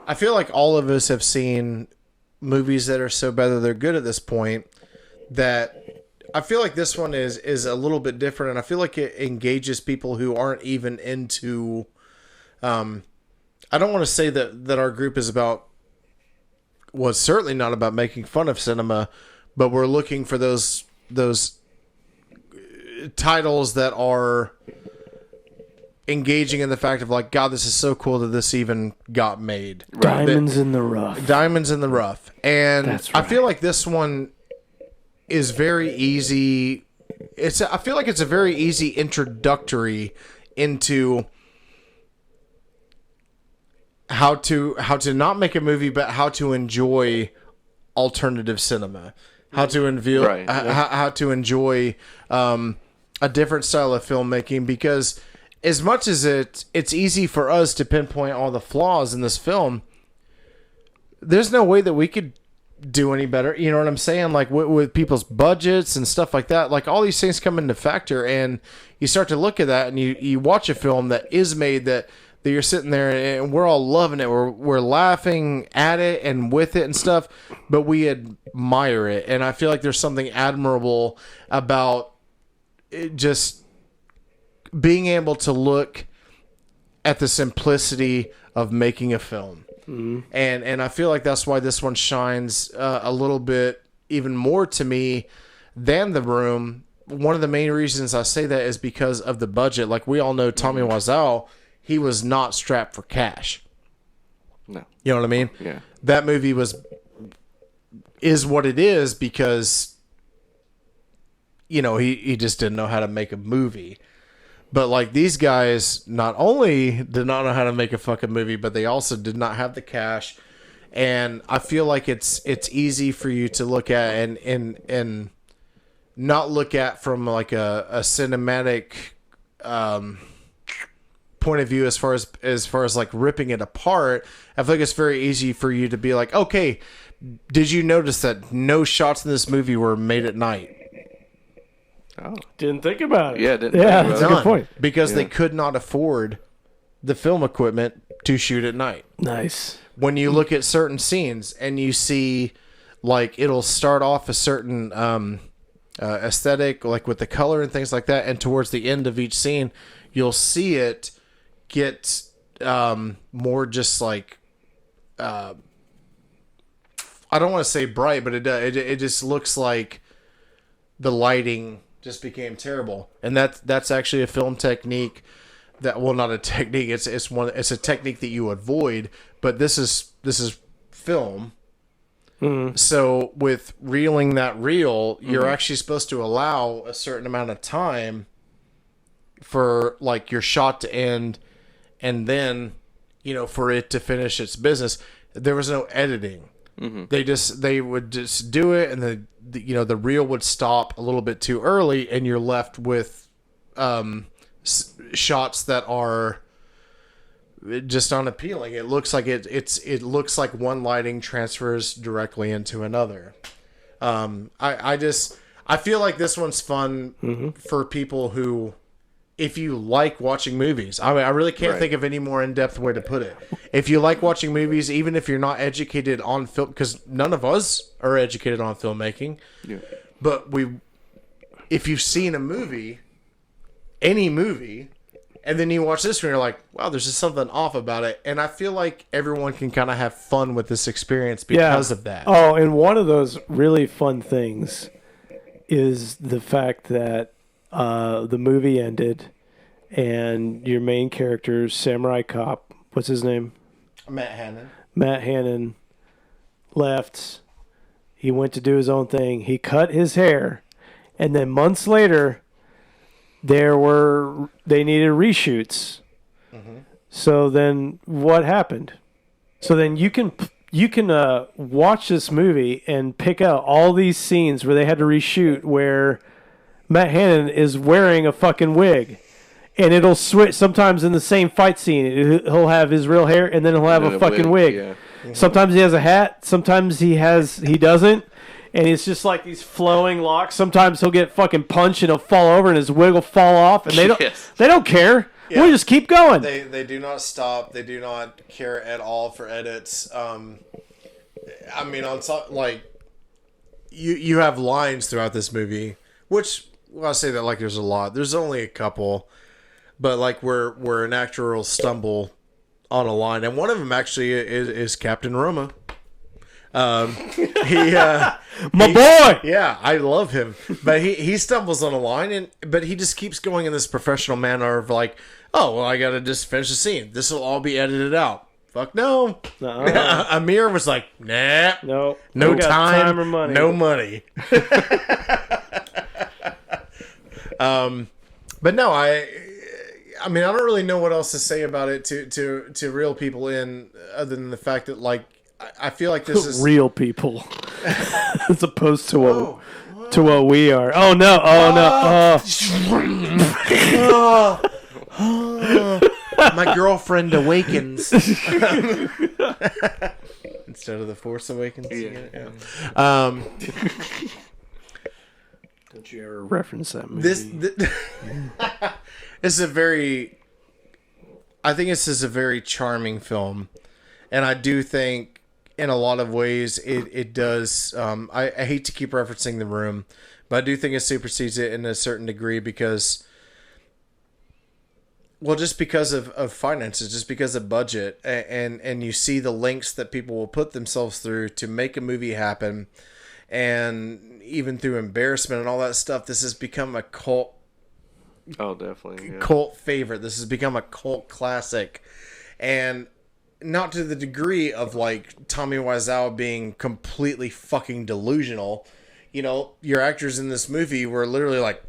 I feel like all of us have seen movies that are so bad that they're good at this point, that I feel like this one is a little bit different, and I feel like it engages people who aren't even into, I don't want to say that our group is about, was certainly not about making fun of cinema, but we're looking for those titles that are engaging in the fact of, like, God, this is so cool that this even got made. Diamonds in the rough. Diamonds in the rough. And That's I right. feel like this one is very easy. I feel like it's a very easy introductory into how to not make a movie, but how to enjoy alternative cinema. How to unveil, Right. how to enjoy a different style of filmmaking, because as much as it's easy for us to pinpoint all the flaws in this film, there's no way that we could do any better. You know what I'm saying? Like with people's budgets and stuff like that, like all these things come into factor, and you start to look at that, and you watch a film that is made that you're sitting there and we're all loving it. We're laughing at it and with it and stuff, but we admire it. And I feel like there's something admirable about it, just being able to look at the simplicity of making a film. And I feel like that's why this one shines a little bit even more to me than The Room. One of the main reasons I say that is because of the budget. Like, we all know Tommy Wiseau, he was not strapped for cash. No. You know what I mean? Yeah. That movie is what it is because, you know, he just didn't know how to make a movie. But, like, these guys not only did not know how to make a fucking movie, but they also did not have the cash. And I feel like it's easy for you to look at and not look at from like a cinematic point of view as far as like ripping it apart. I feel like it's very easy for you to be like, okay, did you notice that no shots in this movie were made at night? Oh. Didn't think about it. Yeah, didn't Yeah, think that's about a it. good point. Because they could not afford the film equipment to shoot at night. Nice. When you look at certain scenes and you see, like, it'll start off a certain aesthetic, like with the color and things like that, and towards the end of each scene, you'll see it get more just like, I don't want to say bright, but it just looks like the lighting just became terrible. And that's actually a film technique that, well, not a technique, it's a technique that you avoid, but this is film. So with reeling that reel, you're actually supposed to allow a certain amount of time for, like, your shot to end, and then, you know, for it to finish its business. There was no editing. They would just do it, and the reel would stop a little bit too early, and you're left with shots that are just unappealing. It looks like it looks like one lighting transfers directly into another. I feel like this one's fun for people who, if you like watching movies, I mean, I really can't think of any more in-depth way to put it. If you like watching movies, even if you're not educated on film, because none of us are educated on filmmaking, but if you've seen a movie, any movie, and then you watch this one, you're like, wow, there's just something off about it. And I feel like everyone can kind of have fun with this experience because of that. Oh, and one of those really fun things is the fact that the movie ended and your main character, Samurai Cop, what's his name? Matt Hannon. Matt Hannon left. He went to do his own thing. He cut his hair. And then months later, they needed reshoots. So then what happened? So then you can watch this movie and pick out all these scenes where they had to reshoot where Matt Hannon is wearing a fucking wig. And it'll switch sometimes in the same fight scene. He'll have his real hair and then he'll have a fucking wig. Yeah. Sometimes he has a hat. Sometimes he doesn't. And it's just like these flowing locks. Sometimes he'll get fucking punched and he'll fall over and his wig will fall off. And Yes. they don't care. Yeah. We'll just keep going. They do not stop. They do not care at all for edits. I mean, on top, like you have lines throughout this movie, which I say that like there's a lot. There's only a couple, but like where an actor will stumble on a line, and one of them actually is Captain Roma. My boy. Yeah, I love him, but he stumbles on a line, but he just keeps going in this professional manner of like, oh well, I gotta just finish the scene. This will all be edited out. Fuck no. Amir was like, nah, No. no We got time, or money. no money. But no, I mean, I don't really know what else to say about it to reel people in, other than the fact that like I feel like this is Real people. As opposed to what we are. Oh no. my girlfriend awakens instead of the Force Awakens. Yeah. Don't you ever reference that movie? This is a very. I think this is a very charming film, and I do think, in a lot of ways, it does. I hate to keep referencing The Room, but I do think it supersedes it in a certain degree because. Well, just because of finances, just because of budget, and you see the lengths that people will put themselves through to make a movie happen, and even through embarrassment and all that stuff, this has become a cult favorite. This has become a cult classic, and not to the degree of like Tommy Wiseau being completely fucking delusional. You know, your actors in this movie were literally like,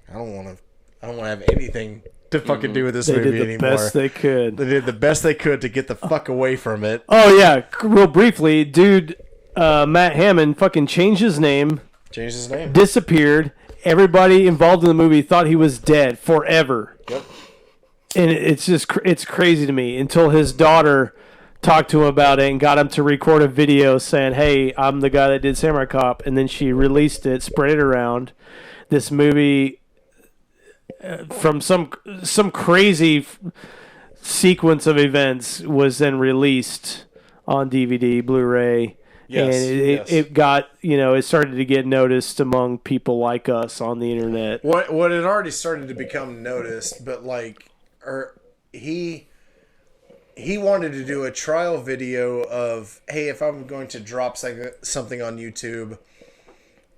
I don't want to have anything to fucking do with this movie did the anymore. best they could. They did the best they could to get the fuck away from it. Oh yeah, real briefly, dude. Matt Hammond fucking changed his name, Changed his name. disappeared. Everybody involved in the movie thought he was dead forever. Yep. And it's crazy to me until his daughter talked to him about it and got him to record a video saying, "Hey, I'm the guy that did Samurai Cop," and then she released it, spread it around. This movie, from some crazy sequence of events, was then released on DVD, Blu-ray. Yes, and it got, it started to get noticed among people like us on the internet. What had already started to become noticed, but like, he wanted to do a trial video of, hey, if I'm going to drop something on YouTube,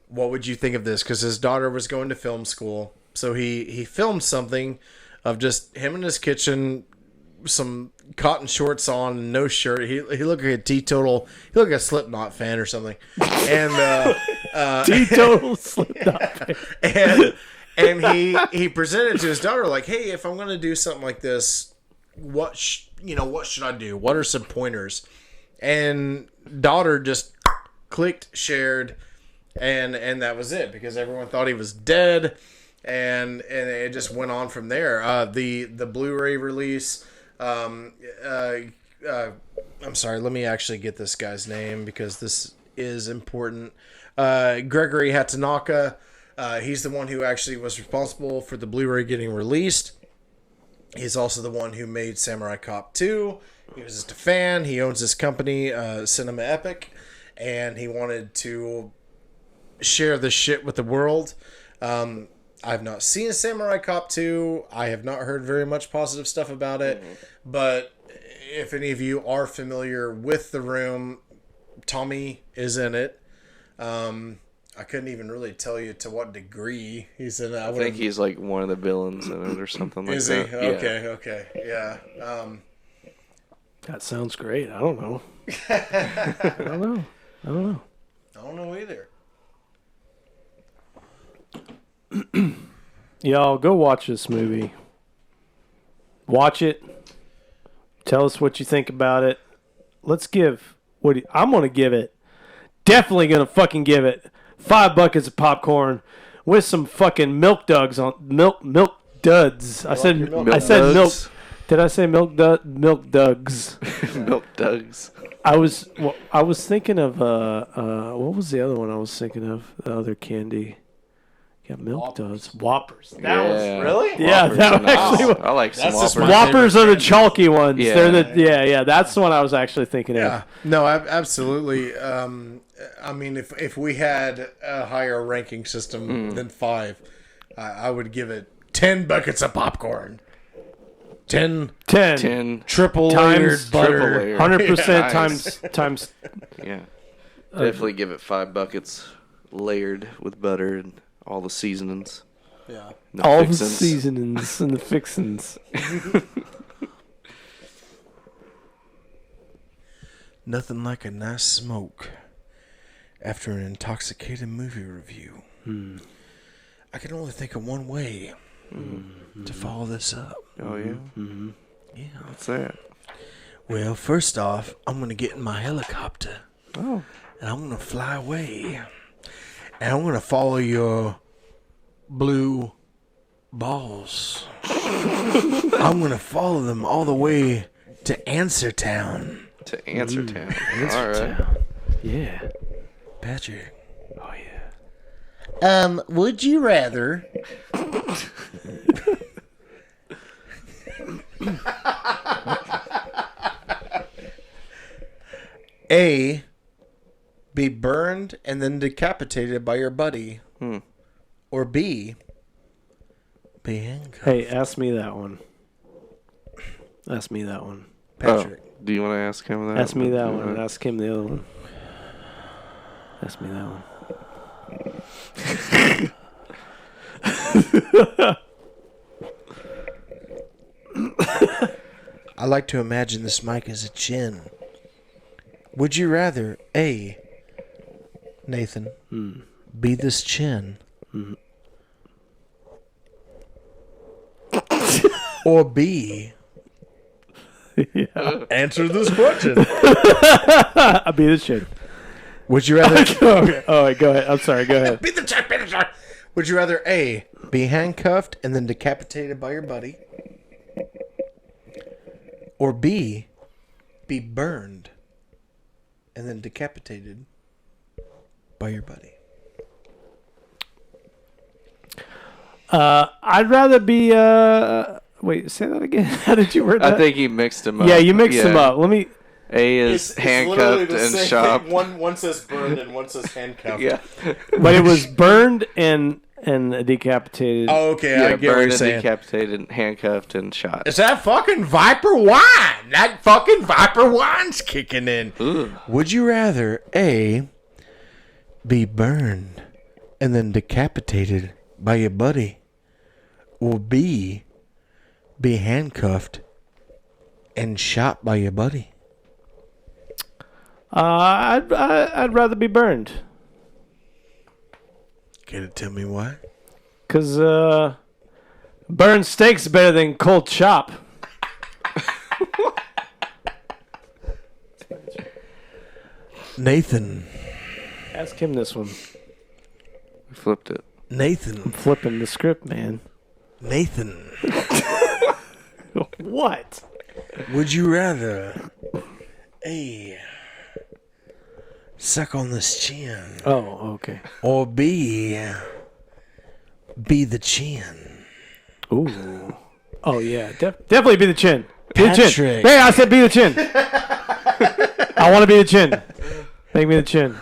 what would you think of this? Because his daughter was going to film school, so he filmed something of just him in his kitchen, some cotton shorts on, no shirt. He looked like a teetotal. He looked like a Slipknot fan or something. And Teetotal Slipknot fan. and he presented to his daughter like, hey, if I'm going to do something like this, what should I do? What are some pointers? And daughter just clicked, shared, and that was it, because everyone thought he was dead, and it just went on from there. The Blu-ray release. I'm sorry, let me actually get this guy's name because this is important. Gregory Hatanaka. He's the one who actually was responsible for the Blu-ray getting released. He's also the one who made Samurai Cop 2. He was just a fan. He owns this company, Cinema Epic, and he wanted to share this shit with the world. I've not seen Samurai Cop 2. I have not heard very much positive stuff about it. But if any of you are familiar with The Room, Tommy is in it. I couldn't even really tell you to what degree he's in it. I think he's like one of the villains in it or something like is that. he? Okay, yeah. That sounds great. I don't know. I don't know. I don't know either. Y'all go watch this movie. Watch it. Tell us what you think about it. Let's give I'm gonna give it. Definitely gonna fucking give it 5 buckets of popcorn with some fucking milk duds on milk duds. I said milk. Did I say milk dugs? Milk Dugs. I was thinking of what was the other one I was thinking of? The other candy. Yeah, milk duds. Whoppers. That was really? Yeah, Whoppers that are nice. actually. I like some That's just Whoppers. my Whoppers are the chalky ones. Yeah. They're the that's the one I was actually thinking Yeah, of. no, absolutely. I mean, if we had a higher ranking system than 5, I would give it 10 buckets of popcorn. 10 10 triple Times layered butter. triple layer. 100% Nice. times. Yeah. Definitely give it 5 buckets layered with butter and all the seasonings. Yeah. The All the fixins. seasonings and the fixins. Nothing like a nice smoke after an intoxicated movie review. I can only think of one way to follow this up. Oh, yeah? Yeah. What's that? Well, first off, I'm going to get in my helicopter. Oh. And I'm going to fly away. And I'm going to follow your blue balls. I'm going to follow them all the way to Answertown. To Answer Town. All right. Yeah. Patrick. Oh yeah. Would you rather A, be burned and then decapitated by your buddy, or B, be handcuffed? Hey, ask me that one. Ask me that one. Patrick. Oh, do you want to ask him that? Ask me that one. And ask him the other one. Ask me that one. I like to imagine this mic as a chin. Would you rather A, Nathan, be this chin, or B, answer this question? I'll be the shit. Would you rather Okay. Oh, wait, go ahead. I'm sorry. Go ahead. be the chin? Be the chin. Would you rather A, be handcuffed and then decapitated by your buddy, or B, be burned and then decapitated by your buddy? I'd rather be. Wait, say that again. How did you word that? I think he mixed them up. Yeah, you mixed them up. Let me. A is handcuffed and shot. One says burned and one says handcuffed. Yeah. But it was burned and decapitated. Oh, okay. Yeah, I get what you're burned and saying. decapitated, handcuffed, and shot. Is that fucking Viper wine? That fucking Viper wine's kicking in. Ooh. Would you rather A, be burned and then decapitated by your buddy, or B, be handcuffed and shot by your buddy? I'd rather be burned. Can you tell me why? Cause burned steak's better than cold chop. Nathan. Ask him this one. We flipped it. Nathan. Flipping the script, man. Nathan. What? Would you rather A, suck on this chin, Oh, okay. or B, be the chin? Ooh. Oh yeah, definitely be the chin. Be the chin. Patrick. Hey, I said be the chin. I want to be the chin. Make me the chin.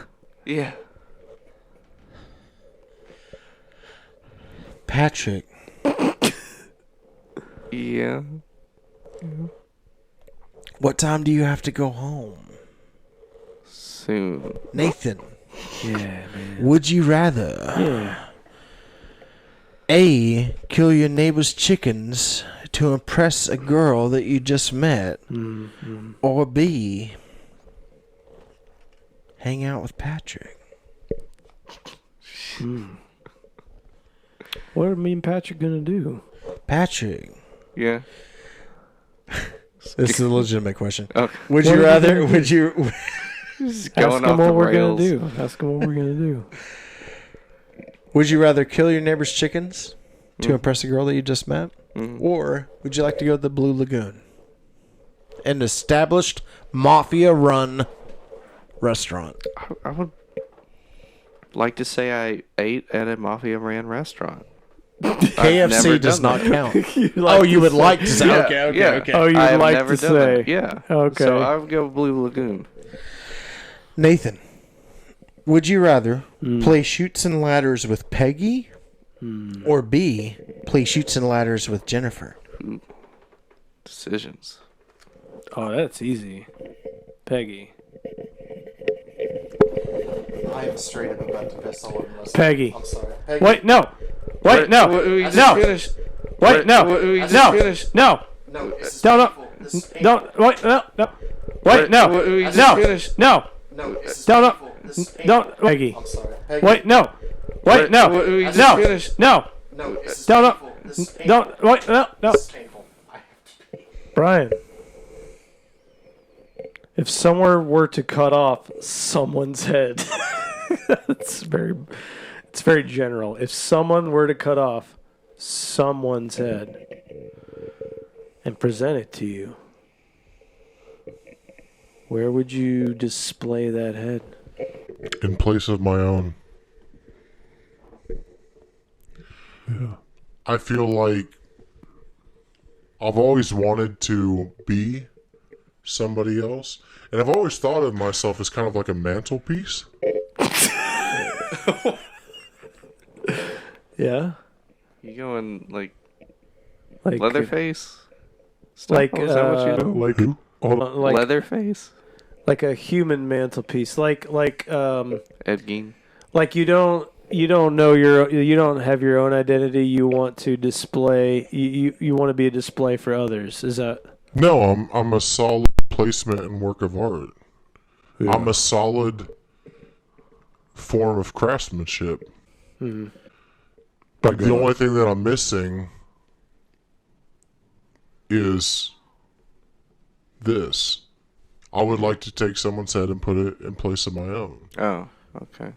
Yeah. Patrick. Yeah. What time do you have to go home? Soon. Nathan, Yeah, man. would you rather Yeah. A, kill your neighbor's chickens to impress a girl that you just met, or B, hang out with Patrick? What are me and Patrick gonna do? Patrick, Yeah. this is a legitimate question. Okay. Would What you are we rather? gonna do? Would you? Just Ask going him off what the we're rails. gonna do. Ask him what we're gonna do. Would you rather kill your neighbor's chickens to impress a girl that you just met, or would you like to go to the Blue Lagoon, an established mafia-run restaurant? I would like to say I ate at a mafia ran restaurant. I've never KFC does done not that. count. Oh, you would like to say? Yeah, Okay, okay, yeah. okay. Oh, you I would have like never to done say? that. Yeah. Okay. So I would go Blue Lagoon. Nathan, would you rather play Chutes and Ladders with Peggy, or B, play Chutes and Ladders with Jennifer? Decisions. Oh, that's easy. Peggy. I am straight up about to piss all over myself. Peggy. I'm sorry. Peggy. Wait, no. Wait, no. We just No. finished. Wait, no. We just No. finished. No. No, this is Don't. painful. This is painful. Don't. Wait, no. No. Wait, no. We just No. finished. No. No, this is Don't. painful. This is painful. Don't. Peggy. I'm sorry. Peggy. Wait, no. Wait, no. We just No. finished. No. No, this is Don't. painful. This is painful. Don't. Wait, no. No. This is painful. I have to pee. Brian. If someone were to cut off someone's head, it's very general. If someone were to cut off someone's head and present it to you, where would you display that head? In place of my own. Yeah. I feel like I've always wanted to be somebody else, and I've always thought of myself as kind of like a mantelpiece. Yeah, You going like like Leatherface? like Is that what you do? Like, hold on. like Leatherface? like a human mantelpiece, like Ed Gein. like you don't know you don't have your own identity. You want to display. You want to be a display for others. Is that? No, I'm a solid placement and work of art. Yeah. I'm a solid form of craftsmanship. But the only thing that I'm missing is this. I would like to take someone's head and put it in place of my own. Oh, okay.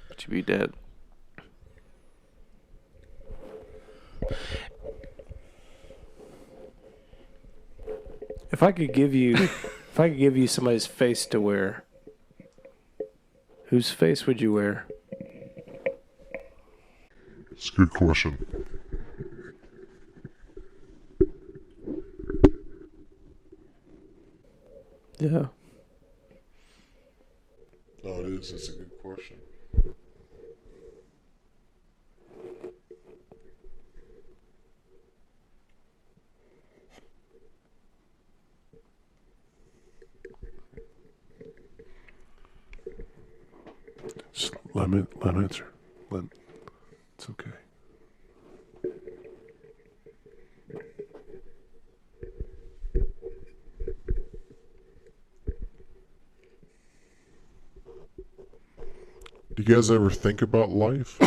But you be dead. If I could give you somebody's face to wear, whose face would you wear? It's a good question. Yeah. Oh, it is. It's a good question. Just let him answer. It's okay. Do you guys ever think about life?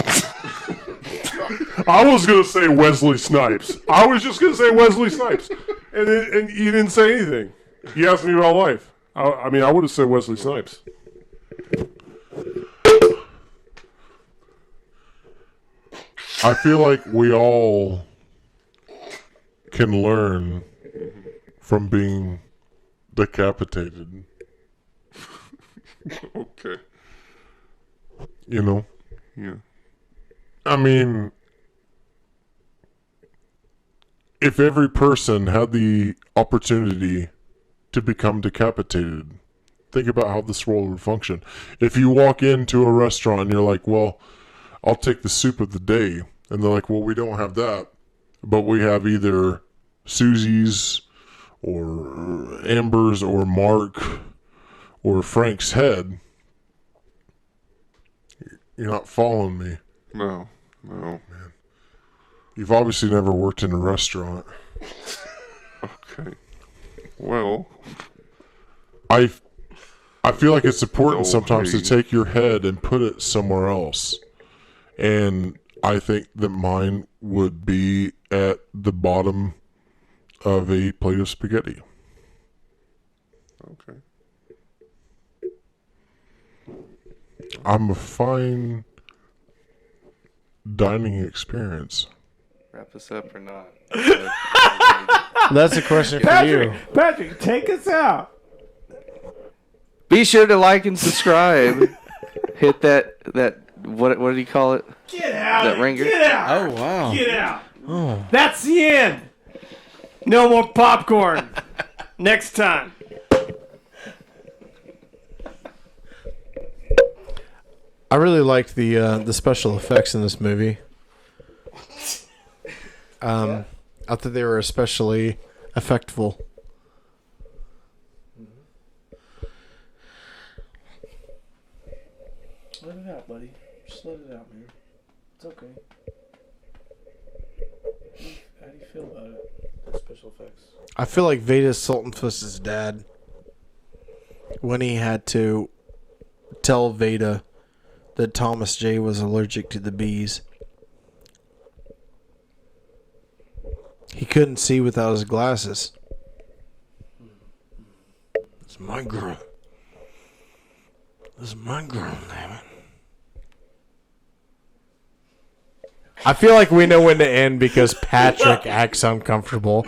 I was gonna say Wesley Snipes. I was just gonna say Wesley Snipes, and you didn't say anything. You asked me about life. I mean, I would have said Wesley Snipes. I feel like we all can learn from being decapitated. Okay. You know? Yeah. I mean, if every person had the opportunity to become decapitated, think about how this world would function. If you walk into a restaurant and you're like, well, I'll take the soup of the day. And they're like, well, we don't have that. But we have either Susie's or Amber's or Mark or Frank's head. You're not following me. No. You've obviously never worked in a restaurant. Okay. Well. I feel like it's important No sometimes way. to take your head and put it somewhere else. And I think that mine would be at the bottom of a plate of spaghetti. Okay. I'm a fine dining experience. Wrap us up or not? That's a question for you. Patrick, take us out. Be sure to like and subscribe. Hit that what do you call it? Get out. That ringer? Get out. Oh, wow. Get out. That's the end. No more popcorn. Next time. I really liked the special effects in this movie. I thought they were especially effectful. Let it out, buddy. Just let it out, man. It's okay. How do you feel about it? The special effects. I feel like Veda Sultanfuss's dad, when he had to tell Veda that Thomas J was allergic to the bees. He couldn't see without his glasses. It's my girl. This is my girl, damn it. I feel like we know when to end because Patrick acts uncomfortable.